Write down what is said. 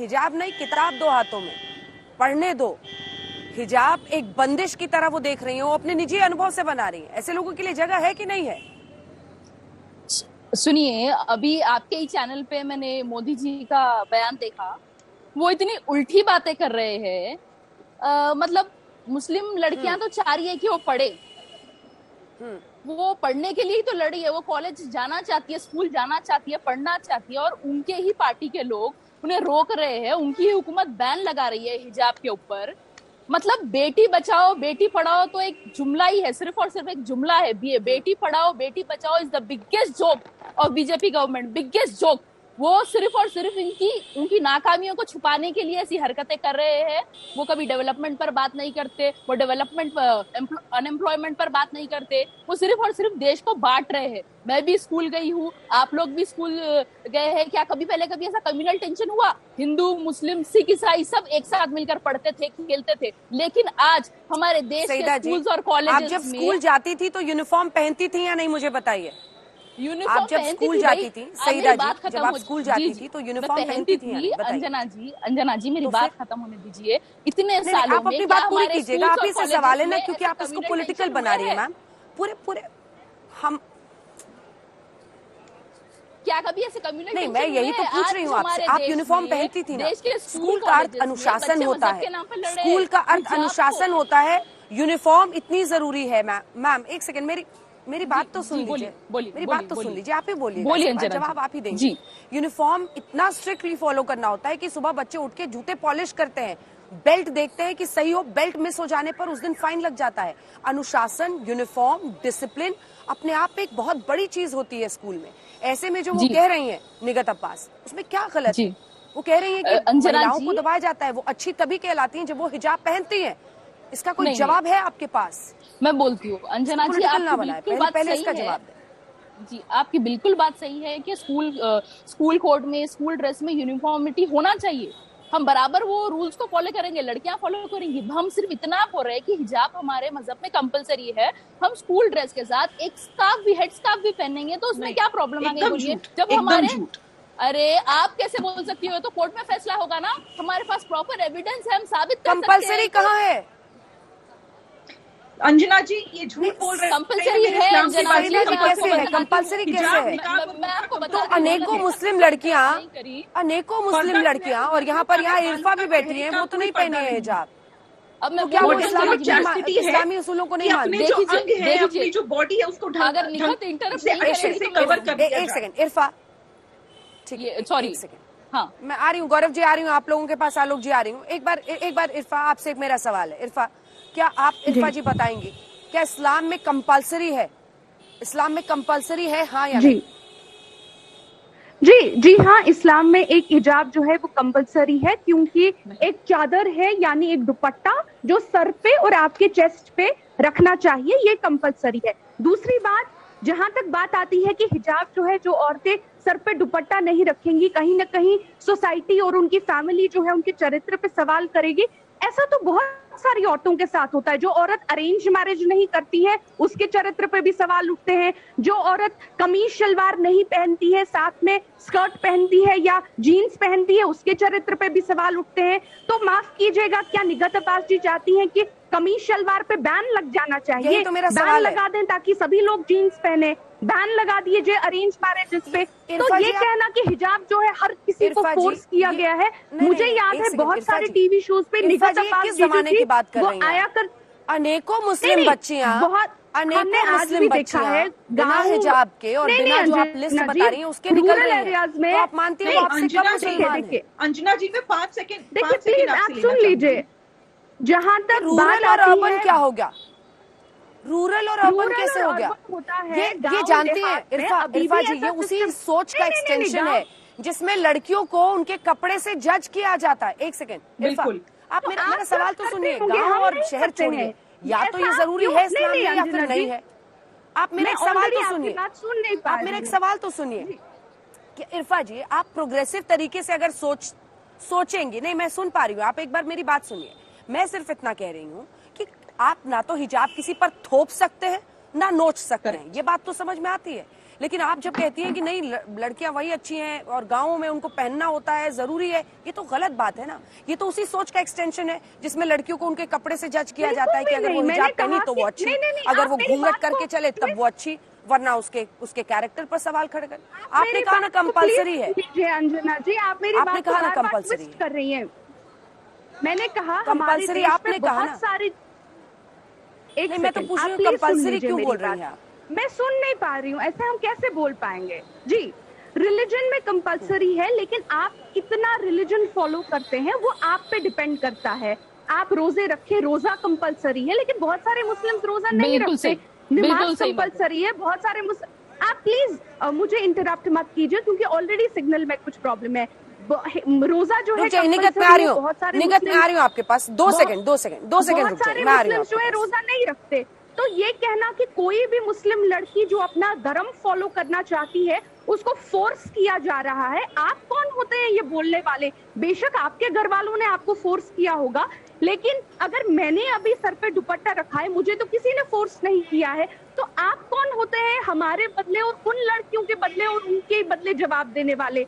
हिजाब नहीं, किताब दो हाथों में, पढ़ने दो। हिजाब एक बंदिश की तरह वो देख रही है, वो अपने निजी अनुभव से बना रही है। ऐसे लोगों के लिए जगह है कि नहीं है? सुनिए, अभी आपके ही चैनल पे मैंने मोदी जी का बयान देखा। वो इतनी उल्टी बातें कर रहे हैं। मतलब मुस्लिम लड़कियां तो चाह रही है कि वो पढ़े। वो पढ़ने के लिए ही तो लड़ी है। वो कॉलेज जाना चाहती है, स्कूल जाना चाहती है, पढ़ना चाहती है, और उनके ही पार्टी के लोग उन्हें रोक रहे हैं। उनकी ही हुकूमत बैन लगा रही है हिजाब के ऊपर। मतलब बेटी बचाओ बेटी पढ़ाओ तो एक जुमला ही है, सिर्फ और सिर्फ एक जुमला है। Beti Padhao Beti Bachao is the biggest joke of BJP government, biggest joke. वो सिर्फ और सिर्फ उनकी नाकामियों को छुपाने के लिए ऐसी हरकतें कर रहे हैं। वो कभी डेवलपमेंट पर बात नहीं करते, वो डेवलपमेंट अनएम्प्लॉयमेंट पर बात नहीं करते, वो सिर्फ और सिर्फ देश को बांट रहे हैं। मैं भी स्कूल गई हूँ, आप लोग भी स्कूल गए हैं क्या? पहले कभी ऐसा कम्युनल टेंशन हुआ? हिंदू मुस्लिम सिख ईसाई सब एक साथ मिलकर पढ़ते थे, खेलते थे। लेकिन आज हमारे देश के स्कूल्स और कॉलेजेस में, आप जब स्कूल जाती थी तो यूनिफॉर्म पहनती थी या नहीं, मुझे बताइए। आप जब स्कूल जाती थी, सईदा जी, जब आप स्कूल जाती थी तो यूनिफॉर्म पहनती थी? अंजना जी मेरी बात खत्म होने दीजिए। इतने सालों आप अपनी बात पूरी कीजिएगा। आप ही से सवाल है ना, क्योंकि आप इसको पॉलिटिकल बना रही है मैम। पूरे हम क्या कभी ऐसे कम्युनिटी नहीं, मैं यही तो पूछ रही हूँ आपसे। आप यूनिफॉर्म पहनती थी ना? स्कूल का अर्थ अनुशासन होता है, स्कूल का अर्थ अनुशासन होता है। यूनिफॉर्म इतनी जरूरी है मैम। एक सेकंड, मेरी बात तो सुन लीजिए। मेरी बात तो सुन लीजिए, आप ही बोलिए, जवाब आप ही देंगे। यूनिफॉर्म इतना स्ट्रिक्टली फॉलो करना होता है कि सुबह बच्चे उठ के जूते पॉलिश करते हैं, बेल्ट देखते हैं कि सही हो, बेल्ट मिस हो जाने पर उस दिन फाइन लग जाता है। अनुशासन, यूनिफॉर्म, डिसिप्लिन अपने आप में एक बहुत बड़ी चीज होती है स्कूल में। ऐसे में जो वो कह रही है निगत अब्बास, उसमें क्या गलत है? वो कह रही है कि महिलाओं को दबाया जाता है। वो अच्छी तभी कहलाती हैं जब वो हिजाब पहनती हैं। इसका कोई जवाब है आपके पास? मैं बोलती हूँ अंजना जी, पहले इसका जवाब दें। जी, आपकी बिल्कुल बात सही है कि स्कूल कोड में, स्कूल ड्रेस में यूनिफॉर्मिटी होना चाहिए। हम बराबर वो रूल्स को फॉलो करेंगे, लड़कियां फॉलो करेंगी। हम सिर्फ इतना बोल रहे हैं कि हिजाब हमारे मजहब में कंपलसरी है। हम स्कूल ड्रेस के साथ एक स्कार्फ भी, हेड स्कार्फ भी पहनेंगे तो उसमें क्या प्रॉब्लम आ गई? बोलिए। जब हमारे, अरे आप कैसे बोल सकती हो? तो कोर्ट में फैसला होगा ना। हमारे पास प्रॉपर एविडेंस है, हम साबित कर सकते हैं। कंपलसरी कहाँ है अंजना जी? ये झूठ बोल रहे हैं। कंपलसरी है अंजना जी, कैसे है? कंपलसरी कैसे है? तो अनेकों मुस्लिम लड़कियां और यहाँ इरफा भी बैठी है, वो तो नहीं पहने हैं हिजाब। अब मैं क्या वो इस्लामी उसूलों को नहीं मानते? अपनी जो बॉडी है उसको अगर एक सेकंड इरफा, ठीक है, सॉरी, एक सेकंड। हाँ, मैं आ रही हूँ, गौरव जी आ रही हूँ आप लोगों के पास, आलोक जी आ रही हूँ। एक बार इरफा, आपसे एक मेरा सवाल है। इरफा, क्या आप इरफा जी बताएंगी, क्या इस्लाम में कंपलसरी है? इस्लाम में कंपलसरी है, हाँ या नहीं? जी हाँ, इस्लाम में एक हिजाब जो है वो कंपलसरी है, क्योंकि एक चादर है, यानी एक दुपट्टा जो सर पे और आपके चेस्ट पे रखना चाहिए, ये कंपलसरी है। दूसरी बात, जहां तक बात आती है कि हिजाब जो है, जो औरतें सर पे दुपट्टा नहीं रखेंगी, कहीं ना कहीं सोसाइटी और उनकी फैमिली जो है उनके चरित्र पे सवाल करेगी। ऐसा तो बहुत सारी औरतों के साथ होता है। जो औरत अरेंज मैरिज नहीं करती है उसके चरित्र पे भी सवाल उठते हैं। जो औरत कमीज शलवार नहीं पहनती है, साथ में स्कर्ट पहनती है या जीन्स पहनती है, उसके चरित्र पे भी सवाल उठते हैं। तो माफ कीजिएगा, क्या निगत अब्बास जी चाहती हैं कि कमीज शलवार पे बैन लग जाना चाहिए? तो मेरा बैन लगा दें ताकि सभी लोग जीन्स पहने। बैन लगा दीजिए अरेंज मैरिजेस पे। तो ये कहना कि हिजाब जो है हर किसी को फोर्स किया गया है, मुझे याद है बहुत सारे टीवी शोज पे निगत अब्बास जमाने की बात कर रही हैं, आया कर अनेकों मुस्लिम बच्चियां, अनेकों मुस्लिम बच्चियां बिना हिजाब के और बिना जो आप लिस्ट बता रही हैं उसके निकल रही हैं। तो आप मानती हो आपसे कम मुसलमान है? अंजना जी में 5 सेकंड, देखिए प्लीज आप सुन लीजिए। जहां तक रूरल और अर्बन क्या हो गया? रूरल और अर्बन कैसे हो गया? ये जानते हैं इरफा जी, ये उसी सोच का एक्सटेंशन है जिसमें लड़कियों को उनके कपड़े से जज किया जाता है। एक सेकंड इरफा, आप मेरा सवाल तो सुनिए। गांव और शहर छोड़िए, या तो ये जरूरी है इस्लाम में या फिर नहीं है। आप मेरा एक सवाल तो सुनिए, आप मेरा एक सवाल तो सुनिए कि इरफा जी, आप प्रोग्रेसिव तरीके से अगर सोचेंगे, नहीं मैं सुन पा रही हूँ, आप एक बार मेरी बात सुनिए। मैं सिर्फ इतना कह रही हूँ कि आप ना तो हिजाब किसी पर थोप सकते हैं ना नोच सकते हैं, ये बात तो समझ में आती है। लेकिन आप जब कहती हैं कि नहीं लड़कियां वही अच्छी हैं और गाँवों में उनको पहनना होता है, जरूरी है, ये तो गलत बात है ना। ये तो उसी सोच का एक्सटेंशन है जिसमें लड़कियों को उनके कपड़े से जज किया जाता है कि अगर वो हिजाब पहनी तो वो अच्छी, अगर वो घूंघट करके चले तब वो अच्छी, वरना उसके कैरेक्टर पर सवाल खड़े कर। आपने कहा ना कंपलसरी है। अंजना जी, आप मेरी आपने कहा ना कंपलसरी कर रही हैं। मैंने कहा कंपलसरी, आपने कहा ना सारी। एक मैं तो पूछ रही हूँ कंपलसरी क्यों बोल रही हैं? मैं सुन नहीं पा रही हूँ, ऐसे हम कैसे बोल पाएंगे जी। रिलीजन में कंपलसरी है, लेकिन आप कितना रिलीजन फॉलो करते हैं वो आप पे डिपेंड करता है। आप रोजे रखे, रोजा कंपलसरी है, लेकिन बहुत सारे मुस्लिम रोजा नहीं रखते। नमाज कंपलसरी है, बहुत सारे मुस्लिम। आप प्लीज मुझे इंटरप्ट मत कीजिए, क्योंकि ऑलरेडी सिग्नल में कुछ प्रॉब्लम है। रोजा जो है निगत में आ रही हूँ आपके पास। 2 सेकंड रुक जाइए, मैं आ रही हूँ। जो है रोजा नहीं रखते। तो ये कहना कि कोई भी मुस्लिम लड़की जो अपना धर्म फॉलो करना चाहती है उसको फोर्स किया जा रहा है, आप कौन होते हैं ये बोलने वाले? बेशक आपके घर वालों ने आपको फोर्स किया होगा, लेकिन अगर मैंने अभी सर पे दुपट्टा रखा है, मुझे तो किसी ने फोर्स नहीं किया है, तो आप कौन होते हैं हमारे बदले और उन लड़कियों के बदले और उनके बदले जवाब देने वाले?